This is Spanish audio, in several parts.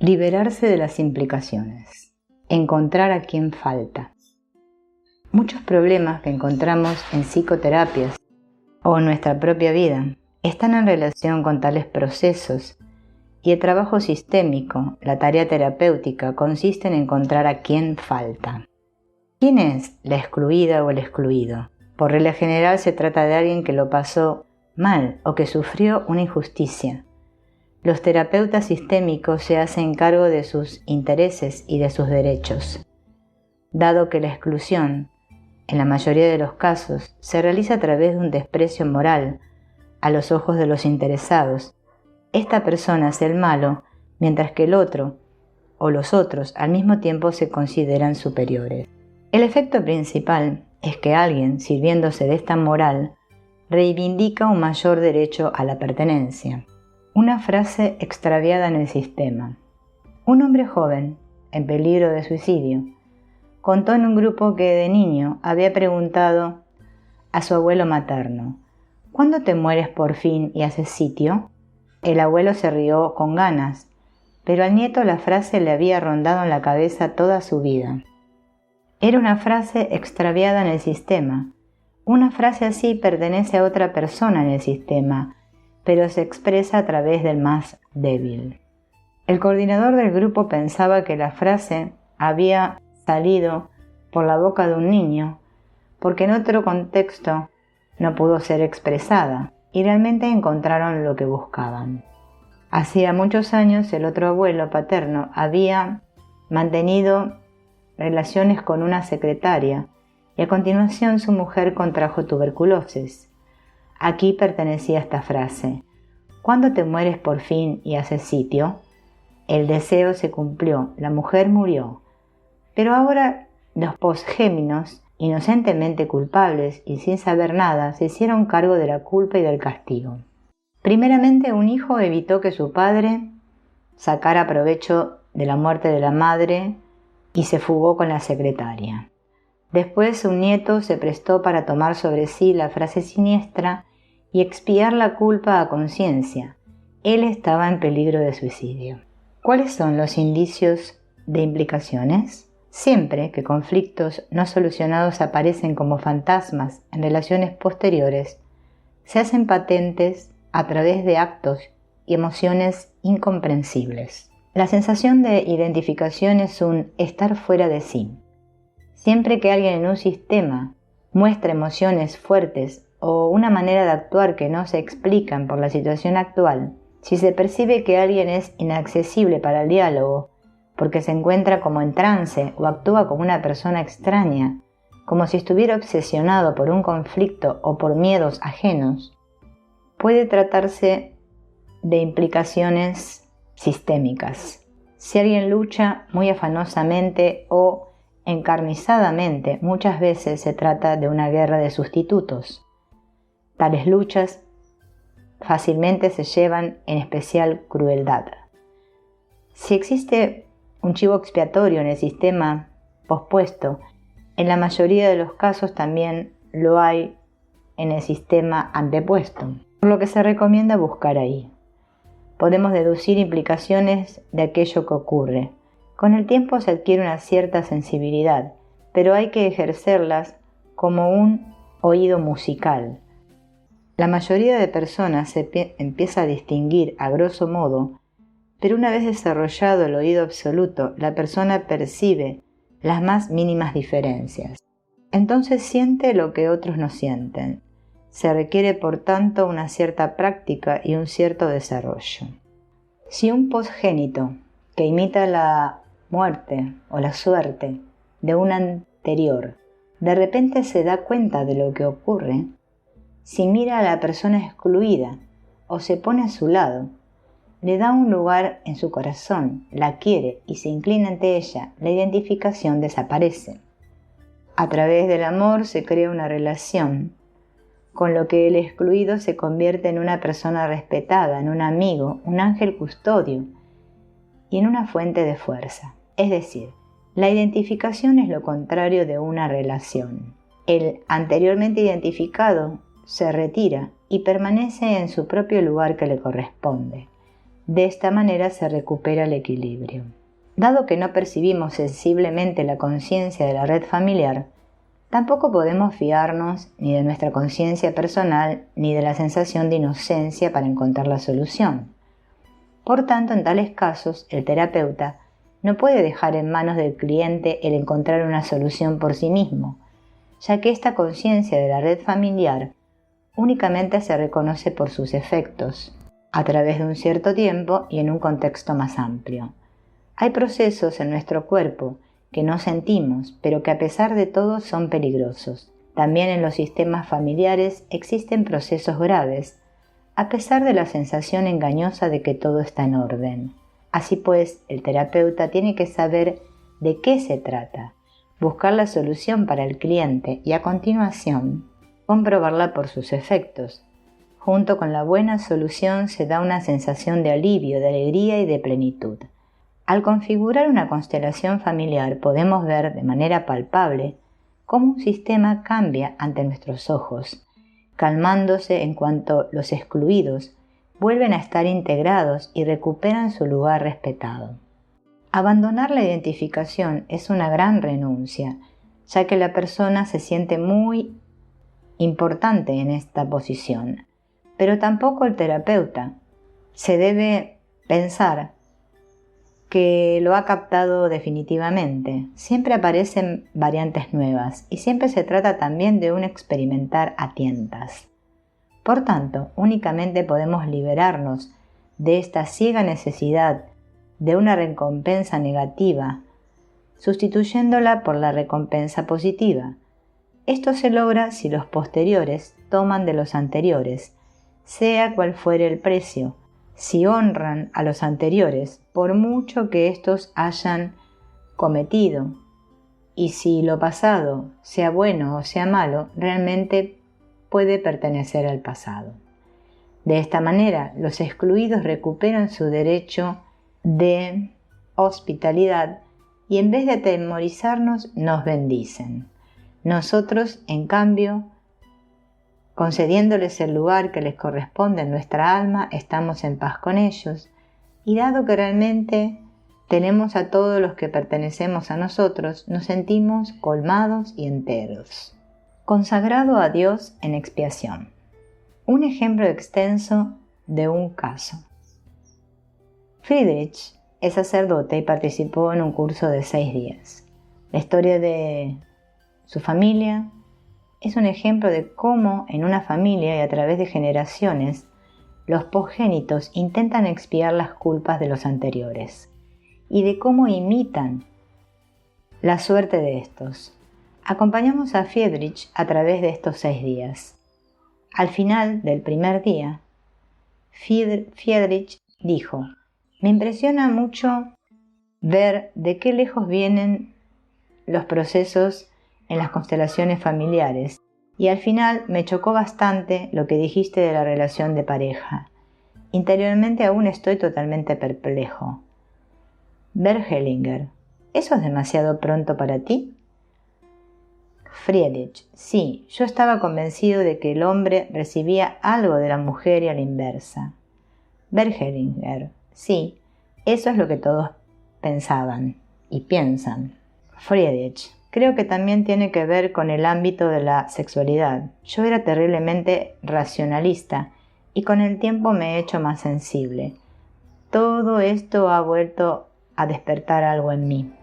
Liberarse de las implicaciones. Encontrar a quien falta. Muchos problemas que encontramos en psicoterapias o en nuestra propia vida están en relación con tales procesos, y el trabajo sistémico, la tarea terapéutica, consiste en encontrar a quien falta. ¿Quién es la excluida o el excluido? Por regla general se trata de alguien que lo pasó mal o que sufrió una injusticia. Los terapeutas sistémicos se hacen cargo de sus intereses y de sus derechos. Dado que la exclusión, en la mayoría de los casos, se realiza a través de un desprecio moral a los ojos de los interesados, esta persona es el malo, mientras que el otro o los otros al mismo tiempo se consideran superiores. El efecto principal es que alguien, sirviéndose de esta moral, reivindica un mayor derecho a la pertenencia. Una frase extraviada en el sistema. Un hombre joven, en peligro de suicidio, contó en un grupo que de niño había preguntado a su abuelo materno: ¿cuándo te mueres por fin y haces sitio? El abuelo se rió con ganas, pero al nieto la frase le había rondado en la cabeza toda su vida. Era una frase extraviada en el sistema. Una frase así pertenece a otra persona en el sistema, pero se expresa a través del más débil. El coordinador del grupo pensaba que la frase había salido por la boca de un niño, porque en otro contexto no pudo ser expresada, y realmente encontraron lo que buscaban. Hacía muchos años el otro abuelo paterno había mantenido relaciones con una secretaria, y a continuación su mujer contrajo tuberculosis. Aquí pertenecía esta frase: ¿cuándo te mueres por fin y haces sitio? El deseo se cumplió, la mujer murió. Pero ahora los posgéminos, inocentemente culpables y sin saber nada, se hicieron cargo de la culpa y del castigo. Primeramente, un hijo evitó que su padre sacara provecho de la muerte de la madre y se fugó con la secretaria. Después, un nieto se prestó para tomar sobre sí la frase siniestra y expiar la culpa a conciencia. Él estaba en peligro de suicidio. ¿Cuáles son los indicios de implicaciones? Siempre que conflictos no solucionados aparecen como fantasmas en relaciones posteriores, se hacen patentes a través de actos y emociones incomprensibles. La sensación de identificación es un estar fuera de sí. Siempre que alguien en un sistema muestra emociones fuertes o una manera de actuar que no se explican por la situación actual, si se percibe que alguien es inaccesible para el diálogo porque se encuentra como en trance o actúa como una persona extraña, como si estuviera obsesionado por un conflicto o por miedos ajenos, puede tratarse de implicaciones sistémicas. Si alguien lucha muy afanosamente o encarnizadamente, muchas veces se trata de una guerra de sustitutos. Tales luchas fácilmente se llevan en especial crueldad. Si existe un chivo expiatorio en el sistema pospuesto, en la mayoría de los casos también lo hay en el sistema antepuesto, por lo que se recomienda buscar ahí. Podemos deducir implicaciones de aquello que ocurre. Con el tiempo se adquiere una cierta sensibilidad, pero hay que ejercerlas como un oído musical. La mayoría de personas se empieza a distinguir a grosso modo, pero una vez desarrollado el oído absoluto, la persona percibe las más mínimas diferencias. Entonces siente lo que otros no sienten. Se requiere, por tanto, una cierta práctica y un cierto desarrollo. Si un posgénito que imita la muerte o la suerte de un anterior de repente se da cuenta de lo que ocurre, si mira a la persona excluida o se pone a su lado, le da un lugar en su corazón, la quiere y se inclina ante ella, la identificación desaparece. A través del amor se crea una relación, con lo que el excluido se convierte en una persona respetada, en un amigo, un ángel custodio y en una fuente de fuerza. Es decir, la identificación es lo contrario de una relación. El anteriormente identificado se retira y permanece en su propio lugar que le corresponde. De esta manera se recupera el equilibrio. Dado que no percibimos sensiblemente la conciencia de la red familiar, tampoco podemos fiarnos ni de nuestra conciencia personal ni de la sensación de inocencia para encontrar la solución. Por tanto, en tales casos, el terapeuta no puede dejar en manos del cliente el encontrar una solución por sí mismo, ya que esta conciencia de la red familiar únicamente se reconoce por sus efectos, a través de un cierto tiempo y en un contexto más amplio. Hay procesos en nuestro cuerpo que no sentimos, pero que a pesar de todo son peligrosos. También en los sistemas familiares existen procesos graves, a pesar de la sensación engañosa de que todo está en orden. Así pues, el terapeuta tiene que saber de qué se trata, buscar la solución para el cliente y a continuación comprobarla por sus efectos. Junto con la buena solución se da una sensación de alivio, de alegría y de plenitud. Al configurar una constelación familiar podemos ver de manera palpable cómo un sistema cambia ante nuestros ojos, calmándose en cuanto los excluidos vuelven a estar integrados y recuperan su lugar respetado. Abandonar la identificación es una gran renuncia, ya que la persona se siente muy importante en esta posición, pero tampoco el terapeuta. Se debe pensar que lo ha captado definitivamente. Siempre aparecen variantes nuevas y siempre se trata también de un experimentar a tientas. Por tanto, únicamente podemos liberarnos de esta ciega necesidad de una recompensa negativa, sustituyéndola por la recompensa positiva. Esto se logra si los posteriores toman de los anteriores, sea cual fuere el precio, si honran a los anteriores, por mucho que éstos hayan cometido, y si lo pasado, sea bueno o sea malo, realmente puede pertenecer al pasado. De esta manera, los excluidos recuperan su derecho de hospitalidad y en vez de atemorizarnos, nos bendicen. Nosotros, en cambio, concediéndoles el lugar que les corresponde en nuestra alma, estamos en paz con ellos, y dado que realmente tenemos a todos los que pertenecemos a nosotros, nos sentimos colmados y enteros. Consagrado a Dios en expiación. Un ejemplo extenso de un caso. Friedrich es sacerdote y participó en un curso de 6 días. La historia de su familia es un ejemplo de cómo en una familia y a través de generaciones los posgénitos intentan expiar las culpas de los anteriores y de cómo imitan la suerte de estos. Acompañamos a Friedrich a través de estos 6 días. Al final del primer día, Friedrich dijo: me impresiona mucho ver de qué lejos vienen los procesos en las constelaciones familiares, y al final me chocó bastante lo que dijiste de la relación de pareja. Interiormente aún estoy totalmente perplejo. Bert Hellinger: ¿eso es demasiado pronto para ti? Friedrich: sí, yo estaba convencido de que el hombre recibía algo de la mujer y a la inversa. Bert Hellinger: sí, eso es lo que todos pensaban y piensan. Friedrich: creo que también tiene que ver con el ámbito de la sexualidad. Yo era terriblemente racionalista y con el tiempo me he hecho más sensible. Todo esto ha vuelto a despertar algo en mí.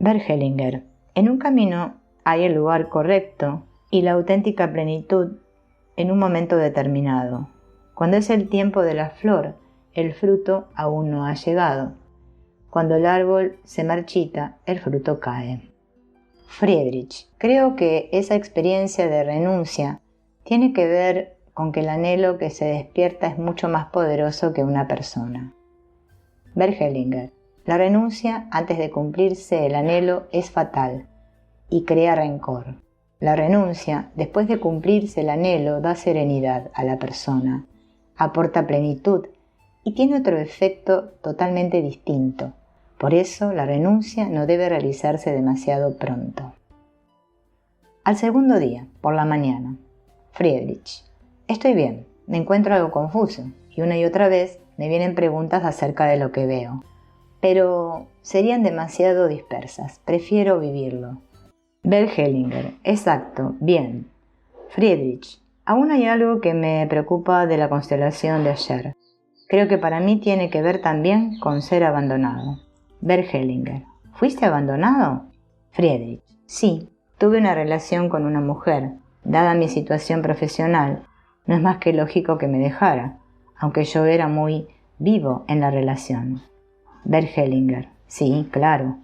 Bert Hellinger: en un camino hay el lugar correcto y la auténtica plenitud en un momento determinado. Cuando es el tiempo de la flor, el fruto aún no ha llegado. Cuando el árbol se marchita, el fruto cae. Friedrich: creo que esa experiencia de renuncia tiene que ver con que el anhelo que se despierta es mucho más poderoso que una persona. Bert Hellinger: la renuncia antes de cumplirse el anhelo es fatal y crea rencor. La renuncia después de cumplirse el anhelo da serenidad a la persona, aporta plenitud y tiene otro efecto totalmente distinto. Por eso la renuncia no debe realizarse demasiado pronto. Al segundo día, por la mañana. Friedrich: estoy bien, me encuentro algo confuso y una y otra vez me vienen preguntas acerca de lo que veo, pero serían demasiado dispersas. Prefiero vivirlo. Bert Hellinger. Exacto. Bien. Friedrich. Aún hay algo que me preocupa de la constelación de ayer. Creo que para mí tiene que ver también con ser abandonado. Bert Hellinger. ¿Fuiste abandonado? Friedrich. Sí. Tuve una relación con una mujer. Dada mi situación profesional, no es más que lógico que me dejara, aunque yo era muy vivo en la relación. Bert Hellinger. Sí, claro.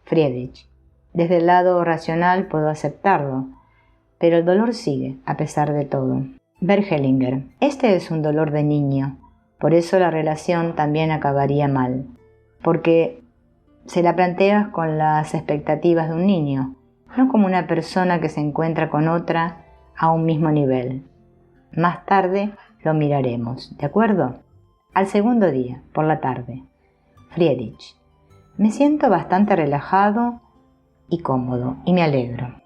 Friedrich. Desde el lado racional puedo aceptarlo, pero el dolor sigue, a pesar de todo. Bert Hellinger. Este es un dolor de niño, por eso la relación también acabaría mal, porque se la planteas con las expectativas de un niño, no como una persona que se encuentra con otra a un mismo nivel. Más tarde lo miraremos, ¿de acuerdo? Al segundo día, por la tarde. Friedrich. Me siento bastante relajado y cómodo, y me alegro.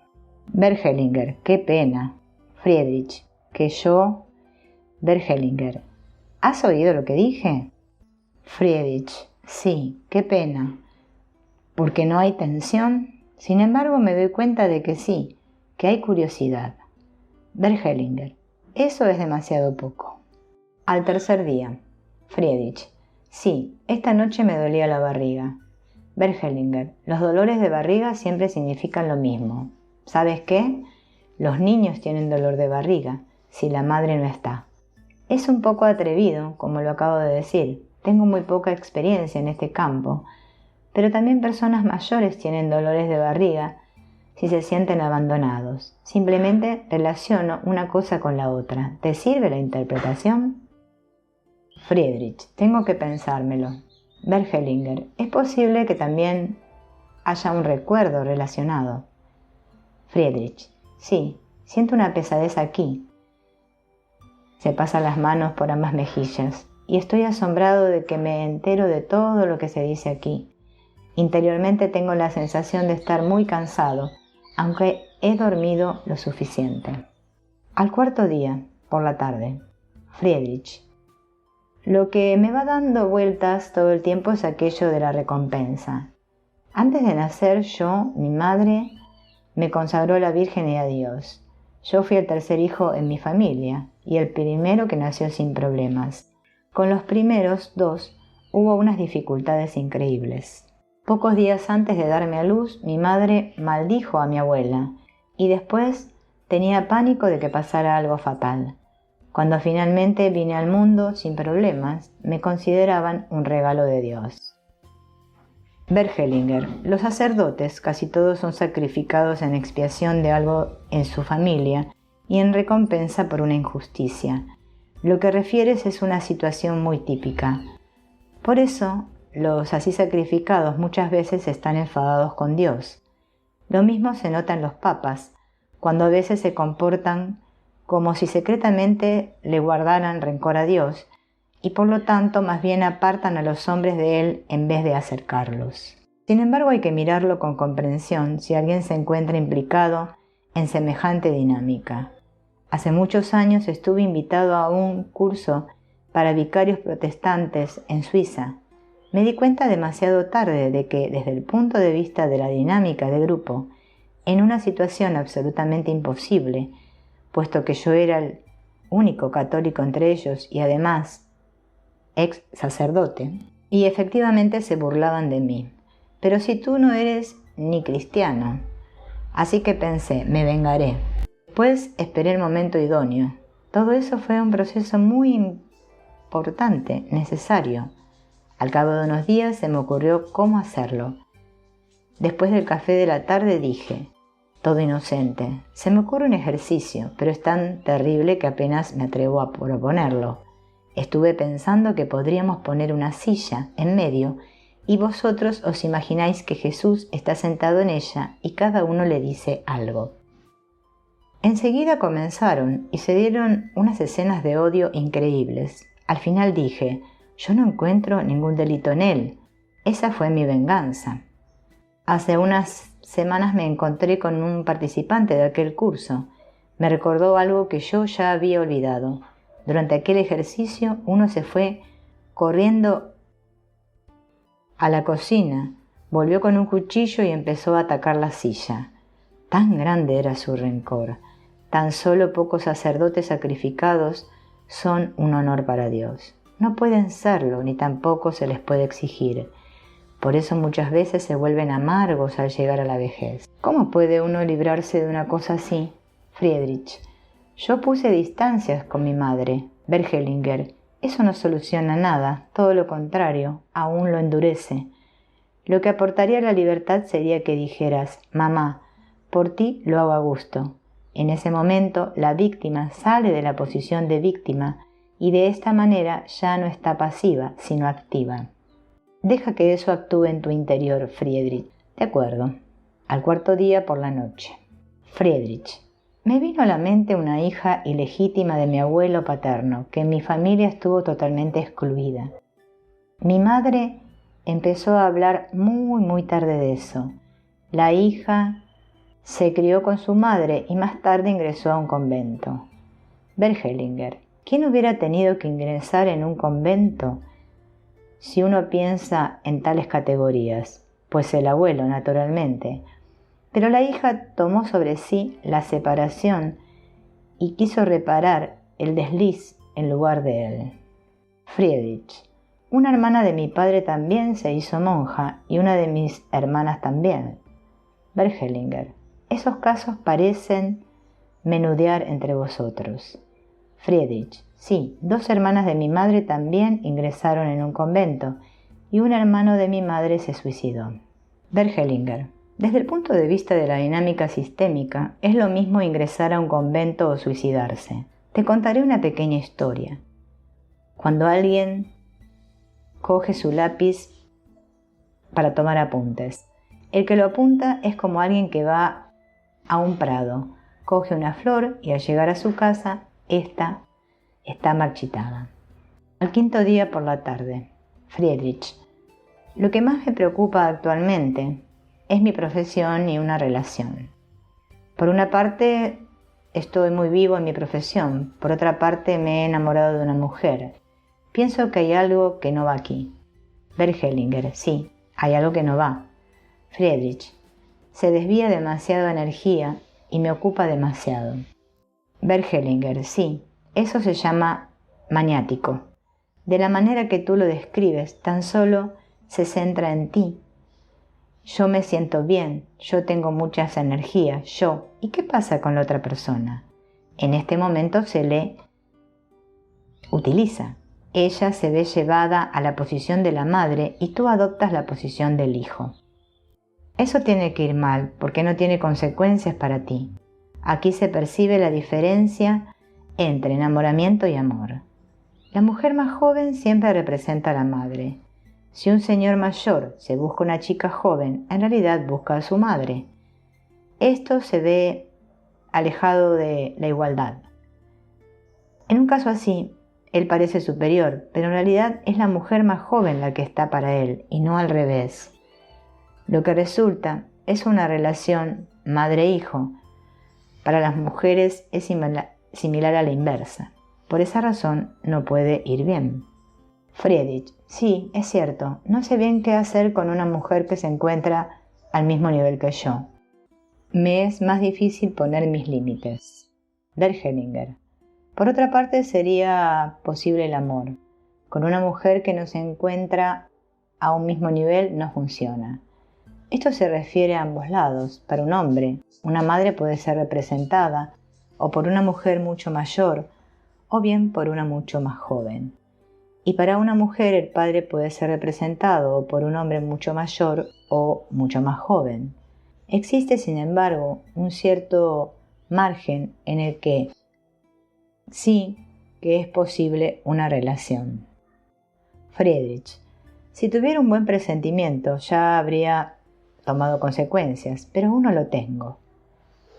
Bert Hellinger. Qué pena. Friedrich. Que yo... Bert Hellinger. ¿Has oído lo que dije? Friedrich. Sí, qué pena. ¿Porque no hay tensión? Sin embargo, me doy cuenta de que sí, que hay curiosidad. Bert Hellinger. Eso es demasiado poco. Al tercer día. Friedrich. Sí, esta noche me dolía la barriga. Bert Hellinger. Los dolores de barriga siempre significan lo mismo. ¿Sabes qué? Los niños tienen dolor de barriga si la madre no está. Es un poco atrevido, como lo acabo de decir. Tengo muy poca experiencia en este campo, pero también personas mayores tienen dolores de barriga si se sienten abandonados. Simplemente relaciono una cosa con la otra. ¿Te sirve la interpretación? Friedrich. Tengo que pensármelo. Bert Hellinger. Es posible que también haya un recuerdo relacionado. Friedrich. Sí, siento una pesadez aquí. Se pasa las manos por ambas mejillas y estoy asombrado de que me entero de todo lo que se dice aquí. Interiormente tengo la sensación de estar muy cansado, aunque he dormido lo suficiente. Al cuarto día, por la tarde. Friedrich. Lo que me va dando vueltas todo el tiempo es aquello de la recompensa. Antes de nacer mi madre, me consagró a la Virgen y a Dios. Yo fui el tercer hijo en mi familia y el primero que nació sin problemas. Con los primeros dos hubo unas dificultades increíbles. Pocos días antes de darme a luz, mi madre maldijo a mi abuela y después tenía pánico de que pasara algo fatal. Cuando finalmente vine al mundo sin problemas, me consideraban un regalo de Dios. Bert Hellinger. Los sacerdotes casi todos son sacrificados en expiación de algo en su familia y en recompensa por una injusticia. Lo que refieres es una situación muy típica. Por eso, los así sacrificados muchas veces están enfadados con Dios. Lo mismo se nota en los papas, cuando a veces se comportan como si secretamente le guardaran rencor a Dios y por lo tanto más bien apartan a los hombres de Él en vez de acercarlos. Sin embargo, hay que mirarlo con comprensión si alguien se encuentra implicado en semejante dinámica. Hace muchos años estuve invitado a un curso para vicarios protestantes en Suiza. Me di cuenta demasiado tarde de que, desde el punto de vista de la dinámica de grupo, en una situación absolutamente imposible, puesto que yo era el único católico entre ellos y además ex sacerdote, y efectivamente se burlaban de mí. Pero si tú no eres ni cristiano. Así que pensé, me vengaré. Después esperé el momento idóneo. Todo eso fue un proceso muy importante, necesario. Al cabo de unos días se me ocurrió cómo hacerlo. Después del café de la tarde dije, todo inocente, se me ocurre un ejercicio, pero es tan terrible que apenas me atrevo a proponerlo. Estuve pensando que podríamos poner una silla en medio y vosotros os imagináis que Jesús está sentado en ella y cada uno le dice algo. Enseguida comenzaron y se dieron unas escenas de odio increíbles. Al final dije, yo no encuentro ningún delito en él. Esa fue mi venganza. Hace unas semanas me encontré con un participante de aquel curso. Me recordó algo que yo ya había olvidado. Durante aquel ejercicio uno se fue corriendo a la cocina, volvió con un cuchillo y empezó a atacar la silla. Tan grande era su rencor. Tan solo pocos sacerdotes sacrificados son un honor para Dios. No pueden serlo, ni tampoco se les puede exigir. Por eso muchas veces se vuelven amargos al llegar a la vejez. ¿Cómo puede uno librarse de una cosa así? Friedrich: yo puse distancias con mi madre. Bergelinger: eso no soluciona nada, todo lo contrario, aún lo endurece. Lo que aportaría a la libertad sería que dijeras: mamá, por ti lo hago a gusto. En ese momento, la víctima sale de la posición de víctima y de esta manera ya no está pasiva, sino activa. Deja que eso actúe en tu interior, Friedrich. De acuerdo. Al cuarto día por la noche. Friedrich: me vino a la mente una hija ilegítima de mi abuelo paterno, que en mi familia estuvo totalmente excluida. Mi madre empezó a hablar muy tarde de eso. La hija se crió con su madre y más tarde ingresó a un convento. Bergelinger: ¿quién hubiera tenido que ingresar en un convento si uno piensa en tales categorías? Pues el abuelo, naturalmente. Pero la hija tomó sobre sí la separación y quiso reparar el desliz en lugar de él. Friedrich: una hermana de mi padre también se hizo monja y una de mis hermanas también. Bergelinger: esos casos parecen menudear entre vosotros. Friedrich: sí, 2 hermanas de mi madre también ingresaron en un convento y un hermano de mi madre se suicidó. Bergelinger: desde el punto de vista de la dinámica sistémica, es lo mismo ingresar a un convento o suicidarse. Te contaré una pequeña historia. Cuando alguien coge su lápiz para tomar apuntes, el que lo apunta es como alguien que va a un prado, coge una flor y al llegar a su casa, esta está marchitada. Al quinto día por la tarde. Friedrich: lo que más me preocupa actualmente es mi profesión y una relación. Por una parte, estoy muy vivo en mi profesión. Por otra parte, me he enamorado de una mujer. Pienso que hay algo que no va aquí. Bergelinger: sí, hay algo que no va. Friedrich: se desvía demasiada energía y me ocupa demasiado. Bergelinger: sí, eso se llama maniático. De la manera que tú lo describes, tan solo se centra en ti. Yo me siento bien, yo tengo muchas energías, yo. ¿Y qué pasa con la otra persona? En este momento se le utiliza. Ella se ve llevada a la posición de la madre y tú adoptas la posición del hijo. Eso tiene que ir mal porque no tiene consecuencias para ti. Aquí se percibe la diferencia entre enamoramiento y amor. La mujer más joven siempre representa a la madre. Si un señor mayor se busca una chica joven, en realidad busca a su madre. Esto se ve alejado de la igualdad. En un caso así, él parece superior, pero en realidad es la mujer más joven la que está para él y no al revés. Lo que resulta es una relación madre-hijo. Para las mujeres es similar a la inversa. Por esa razón no puede ir bien. Friedrich: sí, es cierto, no sé bien qué hacer con una mujer que se encuentra al mismo nivel que yo. Me es más difícil poner mis límites. Bergelinger: por otra parte sería posible el amor. Con una mujer que no se encuentra a un mismo nivel no funciona. Esto se refiere a ambos lados. Para un hombre, una madre puede ser representada o por una mujer mucho mayor o bien por una mucho más joven. Y para una mujer el padre puede ser representado por un hombre mucho mayor o mucho más joven. Existe, sin embargo, un cierto margen en el que sí que es posible una relación. Friedrich: si tuviera un buen presentimiento ya habría tomado consecuencias, pero aún no lo tengo.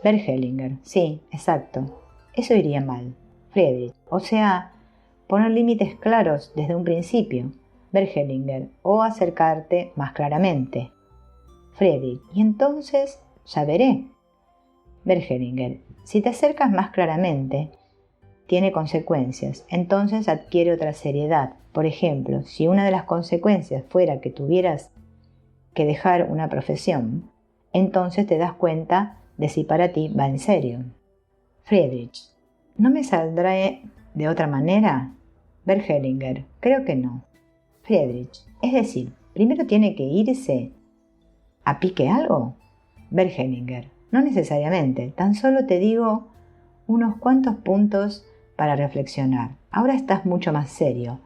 Bergelinger: sí, exacto, eso iría mal. Friedrich: o sea, poner límites claros desde un principio. Bergelinger: o acercarte más claramente. Friedrich: y entonces ya veré. Bergelinger: si te acercas más claramente, tiene consecuencias, entonces adquiere otra seriedad. Por ejemplo, si una de las consecuencias fuera que tuvieras que dejar una profesión, entonces te das cuenta de si para ti va en serio. Friedrich: ¿no me saldrá de otra manera? Bert Hellinger: creo que no. Friedrich: es decir, primero tiene que irse a pique algo. Bert Hellinger: no necesariamente, tan solo te digo unos cuantos puntos para reflexionar. Ahora estás mucho más serio,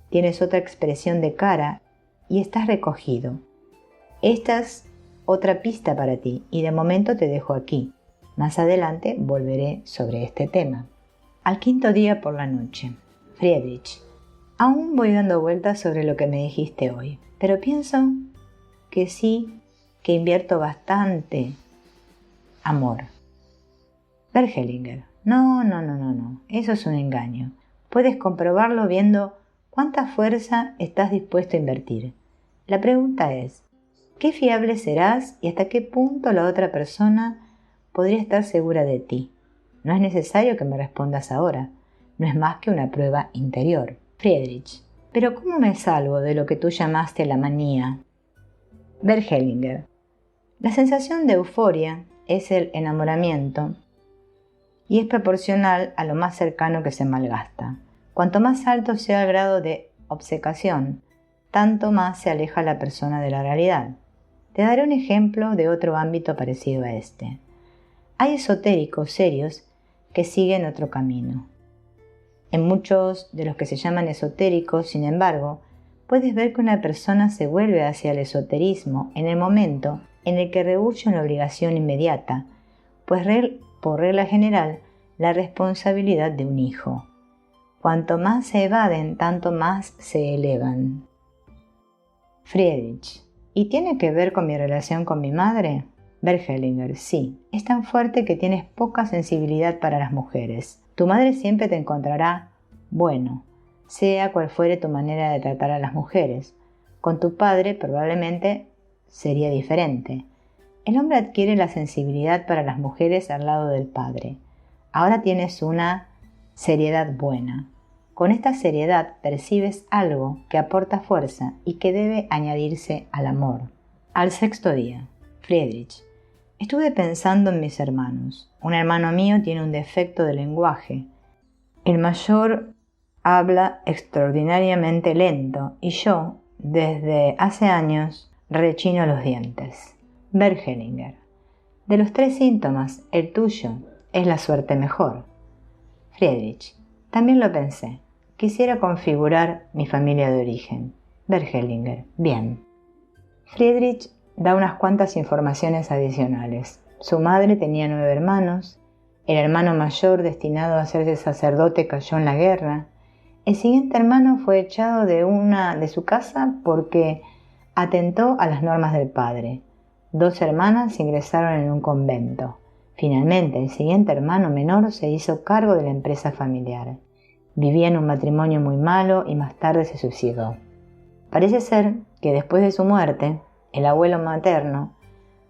tienes otra expresión de cara y estás recogido. Esta es otra pista para ti y de momento te dejo aquí. Más adelante volveré sobre este tema. Al quinto día por la noche. Friedrich: aún voy dando vueltas sobre lo que me dijiste hoy, pero pienso que sí, que invierto bastante amor. Bert Hellinger: no, eso es un engaño. Puedes comprobarlo viendo cuánta fuerza estás dispuesto a invertir. La pregunta es, ¿qué fiable serás y hasta qué punto la otra persona podría estar segura de ti? No es necesario que me respondas ahora, no es más que una prueba interior. Friedrich: ¿pero cómo me salvo de lo que tú llamaste la manía? Bert Hellinger: la sensación de euforia es el enamoramiento y es proporcional a lo más cercano que se malgasta. Cuanto más alto sea el grado de obcecación, tanto más se aleja la persona de la realidad. Te daré un ejemplo de otro ámbito parecido a este. Hay esotéricos serios que siguen otro camino. En muchos de los que se llaman esotéricos, sin embargo, puedes ver que una persona se vuelve hacia el esoterismo en el momento en el que rehúye una obligación inmediata, pues por regla general, la responsabilidad de un hijo. Cuanto más se evaden, tanto más se elevan. Friedrich: ¿y tiene que ver con mi relación con mi madre? Bert Hellinger: sí, es tan fuerte que tienes poca sensibilidad para las mujeres. Tu madre siempre te encontrará bueno, sea cual fuere tu manera de tratar a las mujeres. Con tu padre probablemente sería diferente. El hombre adquiere la sensibilidad para las mujeres al lado del padre. Ahora tienes una seriedad buena. Con esta seriedad percibes algo que aporta fuerza y que debe añadirse al amor. Al sexto día. Friedrich: estuve pensando en mis hermanos. Un hermano mío tiene un defecto de lenguaje. El mayor habla extraordinariamente lento y yo, desde hace años, rechino los dientes. Bert Hellinger: de los 3 síntomas, el tuyo es la suerte mejor. Friedrich: también lo pensé. Quisiera configurar mi familia de origen. Bert Hellinger: bien. Friedrich da unas cuantas informaciones adicionales. Su madre tenía 9 hermanos. El hermano mayor, destinado a hacerse sacerdote, cayó en la guerra. El siguiente hermano fue echado de su casa porque atentó a las normas del padre. 2 hermanas ingresaron en un convento. Finalmente, el siguiente hermano menor se hizo cargo de la empresa familiar. Vivía en un matrimonio muy malo y más tarde se suicidó. Parece ser que después de su muerte, el abuelo materno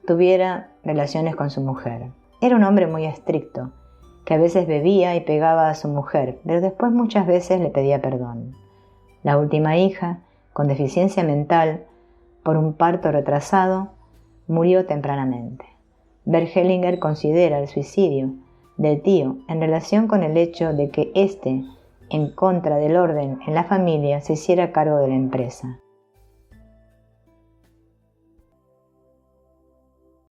tuviera relaciones con su mujer. Era un hombre muy estricto, que a veces bebía y pegaba a su mujer, pero después muchas veces le pedía perdón. La última hija, con deficiencia mental por un parto retrasado, murió tempranamente. Bert Hellinger considera el suicidio del tío en relación con el hecho de que éste, en contra del orden en la familia, se hiciera cargo de la empresa.